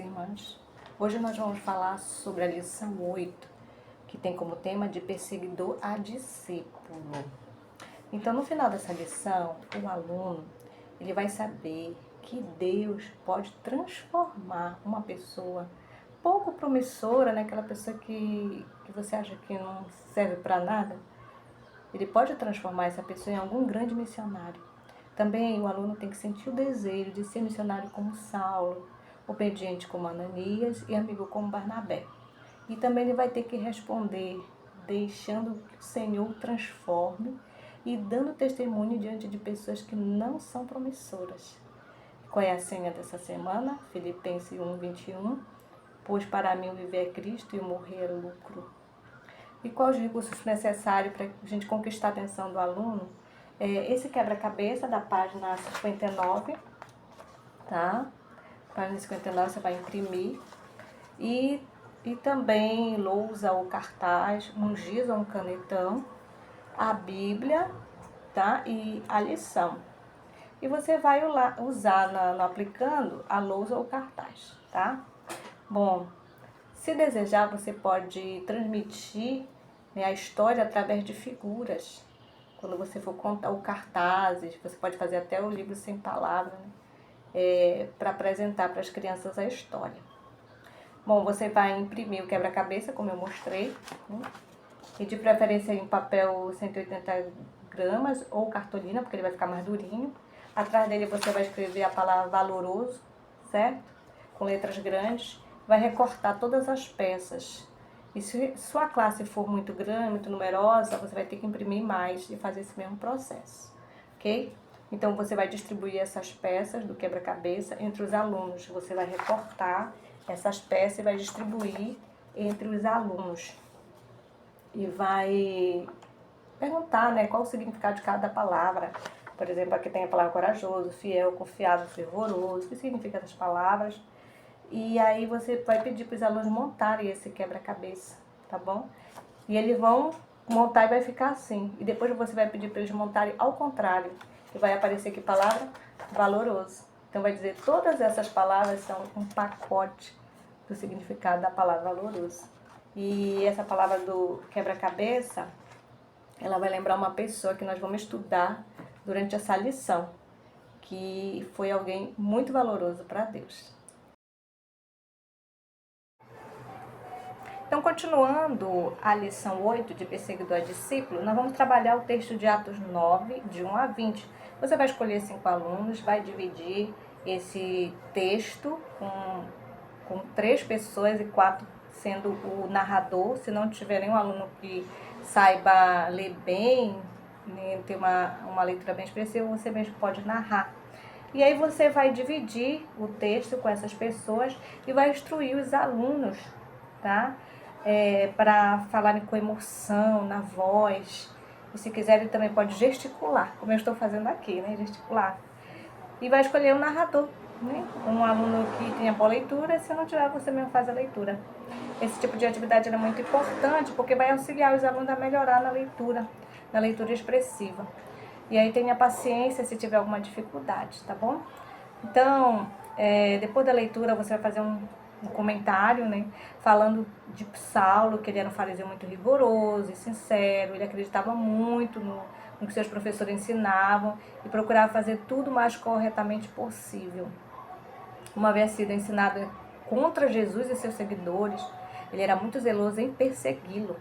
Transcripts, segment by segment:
irmãs. Hoje nós vamos falar sobre a lição 8, que tem como tema de perseguidor a discípulo. Então, no final dessa lição, o aluno ele vai saber que Deus pode transformar uma pessoa pouco promissora, né? Aquela pessoa que você acha que não serve para nada. Ele pode transformar essa pessoa em algum grande missionário. Também o aluno tem que sentir o desejo de ser missionário como Saulo, obediente como Ananias e amigo como Barnabé. E também ele vai ter que responder, deixando que o Senhor o transforme e dando testemunho diante de pessoas que não são promissoras. Qual é a senha dessa semana? Filipenses 1:21. Pois para mim o viver é Cristo e o morrer é lucro. E quais os recursos necessários para a gente conquistar a atenção do aluno? Esse quebra-cabeça da página 59, tá? Página 59 você vai imprimir. E também lousa ou cartaz, um giz ou um canetão, a Bíblia, tá? E a lição. E você vai usar no aplicando a lousa ou cartaz, tá? Bom, se desejar, você pode transmitir, né, a história através de figuras. Quando você for contar o cartazes, você pode fazer até o livro sem palavras, né, para apresentar para as crianças a história. Bom, você vai imprimir o quebra-cabeça, como eu mostrei, né, e de preferência em papel 180 gramas ou cartolina, porque ele vai ficar mais durinho. Atrás dele você vai escrever a palavra valoroso, certo? Com letras grandes. Vai recortar todas as peças. E se sua classe for muito grande, muito numerosa, você vai ter que imprimir mais e fazer esse mesmo processo, ok? Então você vai distribuir essas peças do quebra-cabeça entre os alunos. Você vai recortar essas peças e vai distribuir entre os alunos. E vai perguntar, né, qual o significado de cada palavra. Por exemplo, aqui tem a palavra corajoso, fiel, confiável, fervoroso. O que significa essas palavras? E aí você vai pedir para os alunos montarem esse quebra-cabeça, tá bom? E eles vão montar e vai ficar assim. E depois você vai pedir para eles montarem ao contrário. E vai aparecer que palavra? Valoroso. Então vai dizer, todas essas palavras são um pacote do significado da palavra valoroso. E essa palavra do quebra-cabeça, ela vai lembrar uma pessoa que nós vamos estudar durante essa lição, que foi alguém muito valoroso para Deus. Então, continuando a lição 8 de perseguidor a discípulo, nós vamos trabalhar o texto de Atos 9, de 1 a 20. Você vai escolher 5 alunos, vai dividir esse texto com 3 pessoas e 4 sendo o narrador. Se não tiver nenhum aluno que saiba ler bem, né, ter uma leitura bem expressiva, você mesmo pode narrar. E aí você vai dividir o texto com essas pessoas e vai instruir os alunos, tá? Para falarem com emoção, na voz. E se quiserem também pode gesticular, como eu estou fazendo aqui, né? Gesticular. E vai escolher um narrador, né? Um aluno que tenha boa leitura, se não tiver, você mesmo faz a leitura. Esse tipo de atividade é muito importante porque vai auxiliar os alunos a melhorar na leitura expressiva. E aí tenha paciência se tiver alguma dificuldade, tá bom? Então, depois da leitura você vai fazer um comentário, né, falando de Saulo, que ele era um fariseu muito rigoroso e sincero, ele acreditava muito no que seus professores ensinavam e procurava fazer tudo o mais corretamente possível. Uma vez sido ensinado contra Jesus e seus seguidores, ele era muito zeloso em persegui-lo.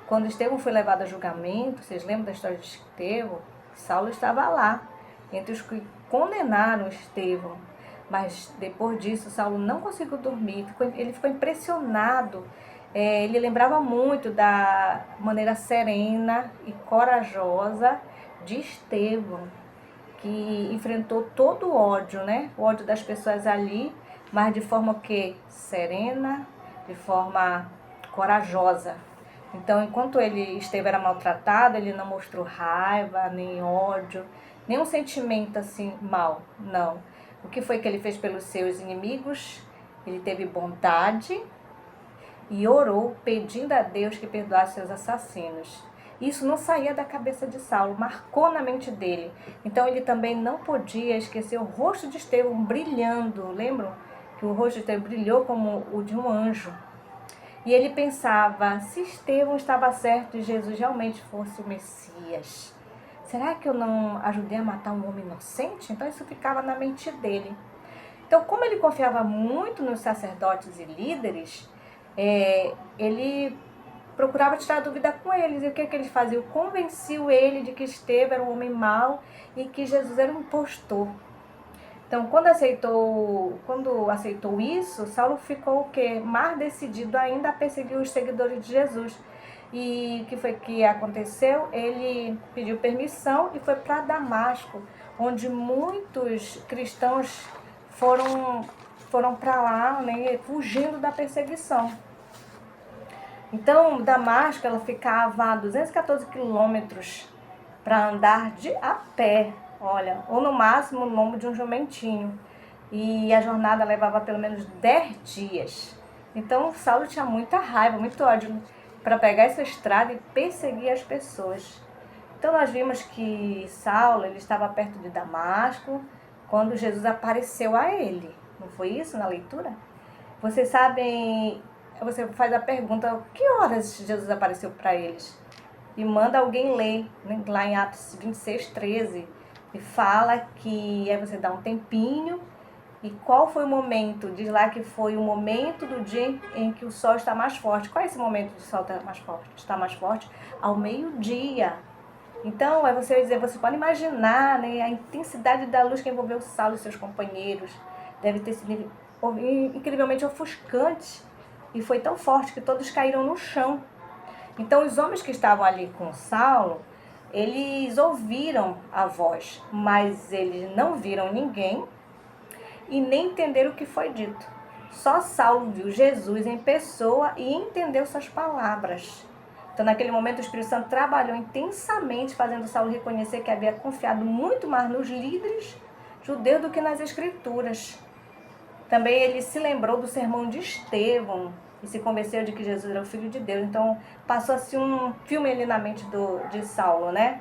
Quando Estevão foi levado a julgamento, vocês lembram da história de Estevão? Saulo estava lá, entre os que condenaram Estevão. Mas depois disso, Saulo não conseguiu dormir, ele ficou impressionado. Ele lembrava muito da maneira serena e corajosa de Estevão, que enfrentou todo o ódio, né? O ódio das pessoas ali, mas de forma que serena, de forma corajosa. Então, enquanto Estevão era maltratado, ele não mostrou raiva, nem ódio, nenhum sentimento assim mal, não. O que foi que ele fez pelos seus inimigos? Ele teve bondade e orou pedindo a Deus que perdoasse seus assassinos. Isso não saía da cabeça de Saulo, marcou na mente dele. Então ele também não podia esquecer o rosto de Estevão brilhando. Lembram que o rosto dele brilhou como o de um anjo. E ele pensava, se Estevão estava certo e Jesus realmente fosse o Messias, será que eu não ajudei a matar um homem inocente? Então isso ficava na mente dele. Então, como ele confiava muito nos sacerdotes e líderes, ele procurava tirar dúvida com eles. E o que ele fazia? Convenciam ele de que Estevão era um homem mau e que Jesus era um impostor. Então, quando aceitou isso, Saulo ficou o quê? Mais decidido ainda a perseguir os seguidores de Jesus. E o que foi que aconteceu? Ele pediu permissão e foi para Damasco, onde muitos cristãos foram para lá, né, fugindo da perseguição. Então, Damasco, ela ficava a 214 quilômetros para andar a pé, olha, ou no máximo o lombo de um jumentinho. E a jornada levava pelo menos 10 dias. Então, Saulo tinha muita raiva, muito ódio para pegar essa estrada e perseguir as pessoas. Então, nós vimos que Saulo ele estava perto de Damasco quando Jesus apareceu a ele. Não foi isso na leitura? Vocês sabem, você faz a pergunta, que horas Jesus apareceu para eles? E manda alguém ler, né, lá em Atos 26, 13. E fala que aí você dá um tempinho. E qual foi o momento? Diz lá que foi o momento do dia em que o sol está mais forte. Qual é esse momento do sol estar mais forte? Está mais forte ao meio-dia. Então, você pode imaginar, né, a intensidade da luz que envolveu Saulo e seus companheiros. Deve ter sido incrivelmente ofuscante. E foi tão forte que todos caíram no chão. Então, os homens que estavam ali com Saulo, eles ouviram a voz, mas eles não viram ninguém e nem entenderam o que foi dito. Só Saulo viu Jesus em pessoa e entendeu suas palavras. Então, naquele momento, o Espírito Santo trabalhou intensamente, fazendo Saulo reconhecer que havia confiado muito mais nos líderes judeus do que nas Escrituras. Também ele se lembrou do sermão de Estevão e se convenceu de que Jesus era o Filho de Deus. Então, passou assim um filme ali na mente de Saulo, né?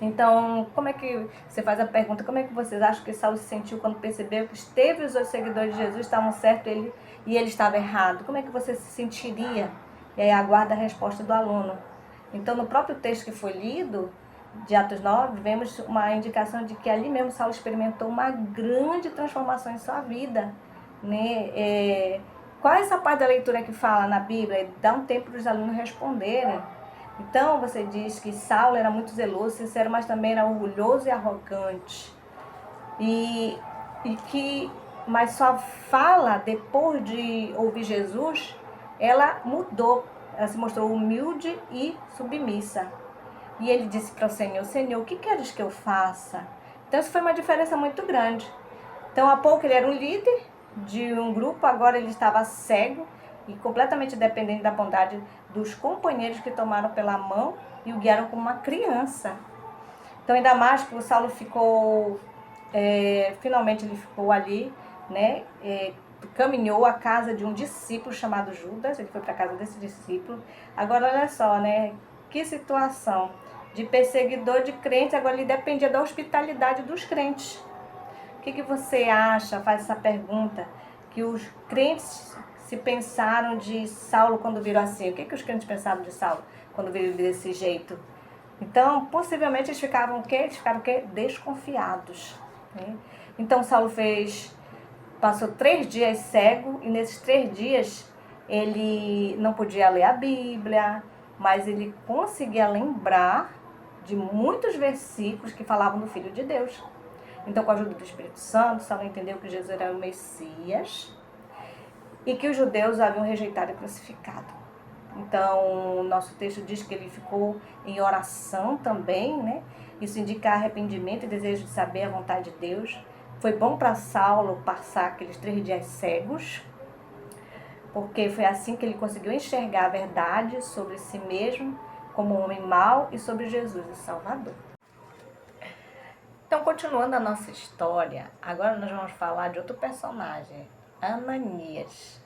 Então, como é que você faz a pergunta, como é que vocês acham que Saulo se sentiu quando percebeu que Estevão e os outros seguidores de Jesus estavam certos e ele estava errado? Como é que você se sentiria? E aí aguarda a resposta do aluno. Então, no próprio texto que foi lido, de Atos 9, vemos uma indicação de que ali mesmo Saulo experimentou uma grande transformação em sua vida, né? Qual é essa parte da leitura que fala na Bíblia? Dá um tempo para os alunos responderem. Então, você diz que Saulo era muito zeloso, sincero, mas também era orgulhoso e arrogante. Mas sua fala, depois de ouvir Jesus, ela mudou. Ela se mostrou humilde e submissa. E ele disse para o Senhor, Senhor, o que queres que eu faça? Então, isso foi uma diferença muito grande. Então, há pouco ele era um líder de um grupo, agora ele estava cego e completamente dependente da bondade dos companheiros que tomaram pela mão e o guiaram como uma criança. Então, em Damasco, o Saulo ficou, finalmente ele ficou ali, né? Caminhou à casa de um discípulo chamado Judas, ele foi para a casa desse discípulo. Agora, olha só, né? Que situação de perseguidor de crente, agora ele dependia da hospitalidade dos crentes. O que você acha, faz essa pergunta, que os crentes se pensaram de Saulo quando viram assim? O que os crentes pensavam de Saulo quando viram ele desse jeito? Então, possivelmente eles ficaram o quê? Eles ficaram o quê? Desconfiados, né? Então, Saulo passou 3 dias cego e nesses 3 dias ele não podia ler a Bíblia, mas ele conseguia lembrar de muitos versículos que falavam do Filho de Deus. Então, com a ajuda do Espírito Santo, Saulo entendeu que Jesus era o Messias e que os judeus haviam rejeitado e crucificado. Então, o nosso texto diz que ele ficou em oração também, né? Isso indica arrependimento e desejo de saber a vontade de Deus. Foi bom para Saulo passar aqueles 3 dias cegos, porque foi assim que ele conseguiu enxergar a verdade sobre si mesmo como um homem mau e sobre Jesus, o Salvador. Então, continuando a nossa história, agora nós vamos falar de outro personagem, Ananias.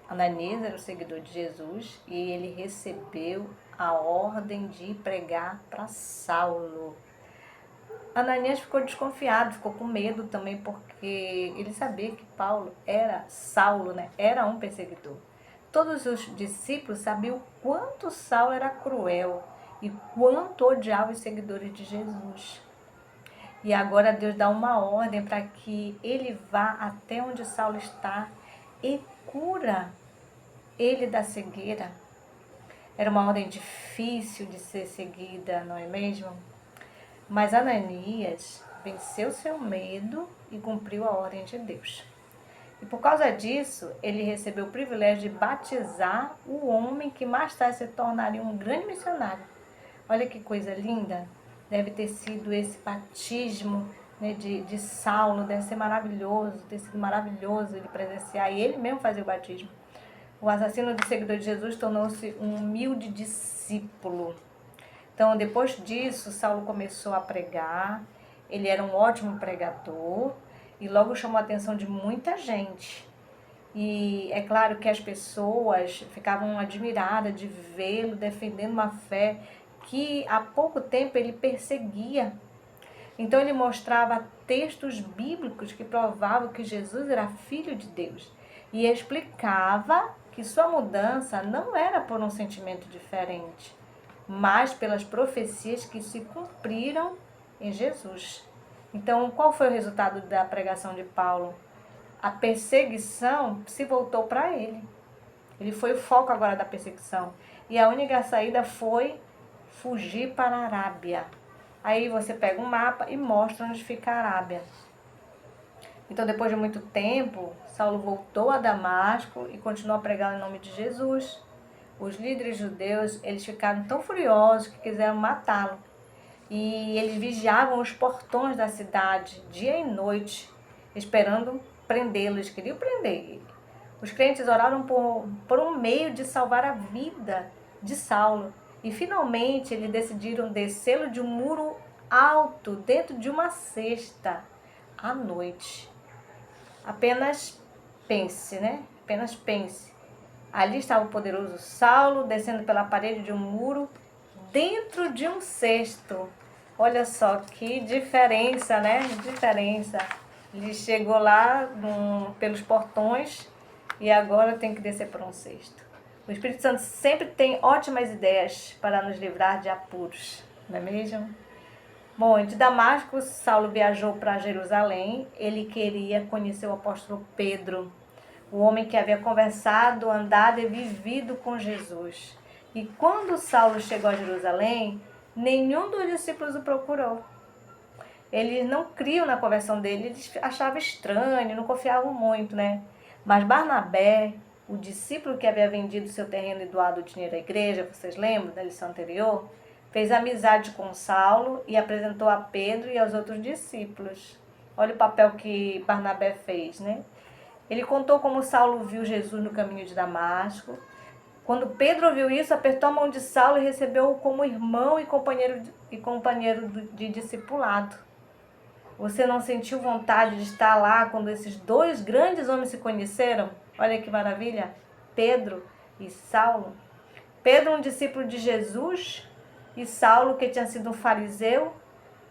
Ananias era o seguidor de Jesus e ele recebeu a ordem de pregar para Saulo. Ananias ficou desconfiado, ficou com medo também, porque ele sabia que Saulo, né, era um perseguidor. Todos os discípulos sabiam o quanto Saulo era cruel e quanto odiava os seguidores de Jesus. E agora Deus dá uma ordem para que ele vá até onde Saulo está e cura ele da cegueira. Era uma ordem difícil de ser seguida, não é mesmo? Mas Ananias venceu seu medo e cumpriu a ordem de Deus. E por causa disso, ele recebeu o privilégio de batizar o homem que mais tarde se tornaria um grande missionário. Olha que coisa linda! Deve ter sido esse batismo, né, de Saulo, deve ser maravilhoso, ter sido maravilhoso ele presenciar e ele mesmo fazer o batismo. O assassino de seguidor de Jesus tornou-se um humilde discípulo. Então, depois disso, Saulo começou a pregar, ele era um ótimo pregador e logo chamou a atenção de muita gente. E é claro que as pessoas ficavam admiradas de vê-lo defendendo uma fé que há pouco tempo ele perseguia. Então ele mostrava textos bíblicos que provavam que Jesus era filho de Deus e explicava que sua mudança não era por um sentimento diferente, mas pelas profecias que se cumpriram em Jesus. Então, qual foi o resultado da pregação de Paulo? A perseguição se voltou para ele. Ele foi o foco agora da perseguição. E a única saída foi fugir para a Arábia. Aí você pega um mapa e mostra onde fica a Arábia. Então, depois de muito tempo, Saulo voltou a Damasco e continuou a pregar em nome de Jesus. Os líderes judeus, eles ficaram tão furiosos que quiseram matá-lo. E eles vigiavam os portões da cidade, dia e noite, esperando prendê-lo. Eles queriam prender ele. Os crentes oraram por um meio de salvar a vida de Saulo. E finalmente eles decidiram descê-lo de um muro alto, dentro de uma cesta, à noite. Apenas pense, né? Apenas pense. Ali estava o poderoso Saulo, descendo pela parede de um muro, dentro de um cesto. Olha só que diferença, né? Diferença. Ele chegou lá pelos portões e agora tem que descer por um cesto. O Espírito Santo sempre tem ótimas ideias para nos livrar de apuros, não é mesmo? Bom, de Damasco, Saulo viajou para Jerusalém. Ele queria conhecer o apóstolo Pedro, o homem que havia conversado, andado e vivido com Jesus. E quando Saulo chegou a Jerusalém, nenhum dos discípulos o procurou. Eles não criam na conversão dele, eles achavam estranho, não confiavam muito, né? Mas Barnabé, o discípulo que havia vendido seu terreno e doado o dinheiro à igreja, vocês lembram da lição anterior? Fez amizade com Saulo e apresentou a Pedro e aos outros discípulos. Olha o papel que Barnabé fez, né? Ele contou como Saulo viu Jesus no caminho de Damasco. Quando Pedro ouviu isso, apertou a mão de Saulo e recebeu-o como irmão e companheiro de discipulado. Você não sentiu vontade de estar lá quando esses dois grandes homens se conheceram? Olha que maravilha! Pedro e Saulo. Pedro, um discípulo de Jesus, e Saulo, que tinha sido um fariseu,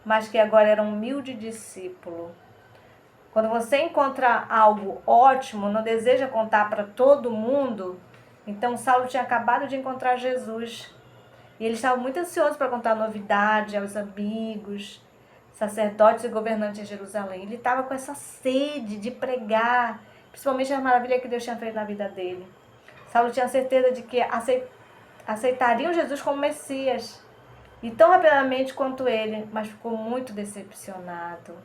mas que agora era um humilde discípulo. Quando você encontra algo ótimo, não deseja contar para todo mundo, então Saulo tinha acabado de encontrar Jesus. E ele estava muito ansioso para contar a novidade aos amigos, sacerdotes e governantes de Jerusalém. Ele estava com essa sede de pregar, principalmente a maravilha que Deus tinha feito na vida dele. Saulo tinha certeza de que aceitariam Jesus como Messias, e tão rapidamente quanto ele, mas ficou muito decepcionado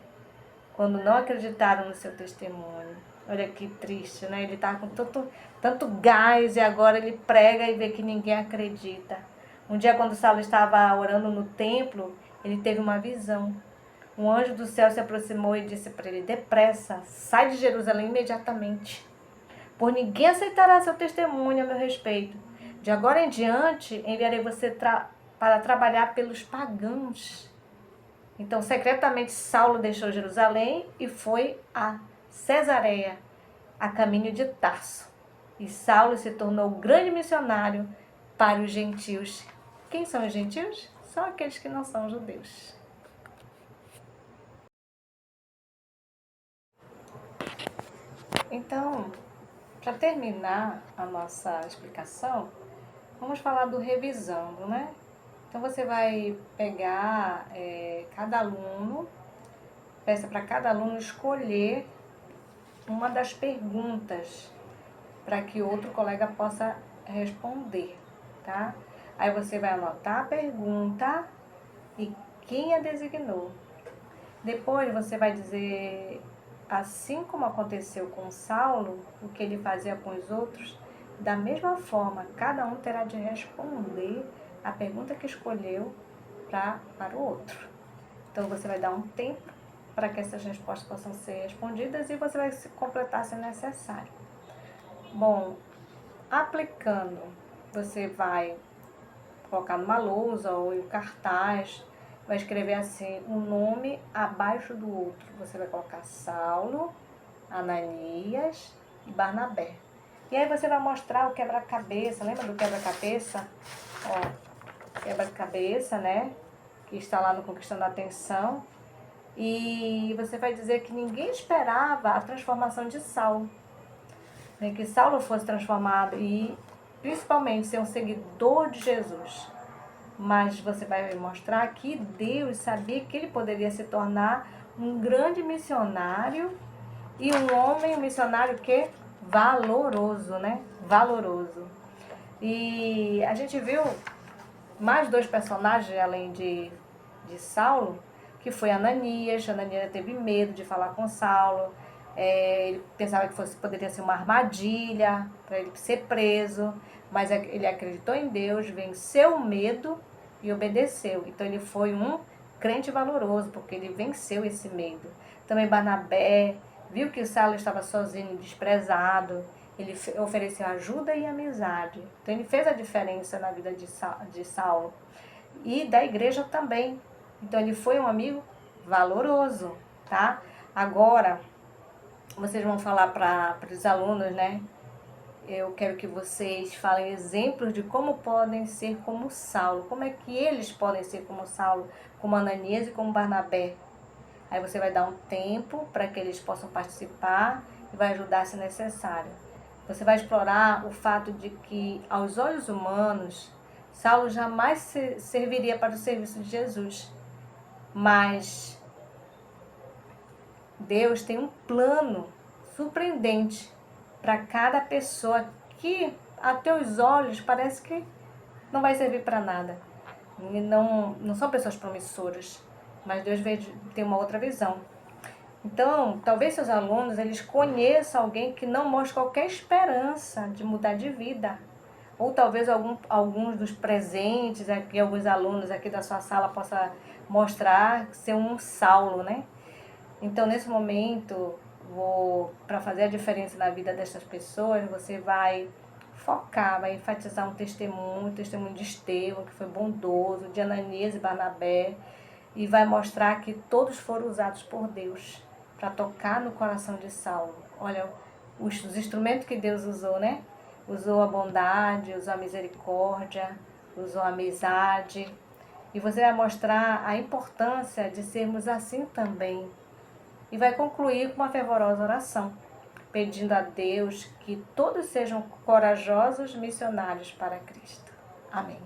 quando não acreditaram no seu testemunho. Olha que triste, né? Ele estava com tanto gás e agora ele prega e vê que ninguém acredita. Um dia, quando Saulo estava orando no templo, ele teve uma visão. Um anjo do céu se aproximou e disse para ele: depressa, sai de Jerusalém imediatamente, por ninguém aceitará seu testemunho a meu respeito. De agora em diante, enviarei você para trabalhar pelos pagãos. Então, secretamente, Saulo deixou Jerusalém e foi a Cesareia, a caminho de Tarso. E Saulo se tornou grande missionário para os gentios. Quem são os gentios? São aqueles que não são judeus. Então, para terminar a nossa explicação, vamos falar do revisando, né? Então você vai pegar cada aluno, peça para cada aluno escolher uma das perguntas para que outro colega possa responder, tá? Aí você vai anotar a pergunta e quem a designou. Depois você vai dizer, assim como aconteceu com Saulo, o que ele fazia com os outros, da mesma forma, cada um terá de responder a pergunta que escolheu para o outro. Então você vai dar um tempo para que essas respostas possam ser respondidas e você vai se completar se necessário. Bom, aplicando, você vai colocar numa lousa ou em cartaz, vai escrever assim, um nome abaixo do outro. Você vai colocar Saulo, Ananias e Barnabé. E aí você vai mostrar o quebra-cabeça, lembra do quebra-cabeça? Ó, quebra-cabeça, né? Que está lá no Conquistando a Atenção. E você vai dizer que ninguém esperava a transformação de Saulo. Né? Que Saulo fosse transformado e principalmente ser um seguidor de Jesus. Mas você vai mostrar que Deus sabia que ele poderia se tornar um grande missionário e um missionário que valoroso, né? Valoroso. E a gente viu mais dois personagens além de Saulo, que foi Ananias. Ananias teve medo de falar com Saulo. Ele pensava que poderia ser uma armadilha para ele ser preso, mas ele acreditou em Deus, venceu o medo e obedeceu. Então ele foi um crente valoroso, porque ele venceu esse medo. Também Barnabé viu que Saulo estava sozinho, desprezado. Ele ofereceu ajuda e amizade. Então ele fez a diferença na vida de Saulo e da igreja também. Então ele foi um amigo valoroso, tá? Agora, vocês vão falar para os alunos, né? Eu quero que vocês falem exemplos de como podem ser como Saulo. Como é que eles podem ser como Saulo, como Ananias e como Barnabé. Aí você vai dar um tempo para que eles possam participar e vai ajudar se necessário. Você vai explorar o fato de que, aos olhos humanos, Saulo jamais serviria para o serviço de Jesus. Mas Deus tem um plano surpreendente para cada pessoa que, a teus olhos, parece que não vai servir para nada. E não são pessoas promissoras, mas Deus tem uma outra visão. Então, talvez seus alunos, eles conheçam alguém que não mostra qualquer esperança de mudar de vida. Ou talvez alguns dos presentes aqui, alguns alunos aqui da sua sala possa mostrar ser um Saulo, né? Então, nesse momento, para fazer a diferença na vida dessas pessoas, você vai focar, vai enfatizar um testemunho, o testemunho de Estevão, que foi bondoso, de Ananias e Barnabé, e vai mostrar que todos foram usados por Deus para tocar no coração de Saulo. Olha, os instrumentos que Deus usou, né? Usou a bondade, usou a misericórdia, usou a amizade. E você vai mostrar a importância de sermos assim também. E vai concluir com uma fervorosa oração, pedindo a Deus que todos sejam corajosos missionários para Cristo. Amém.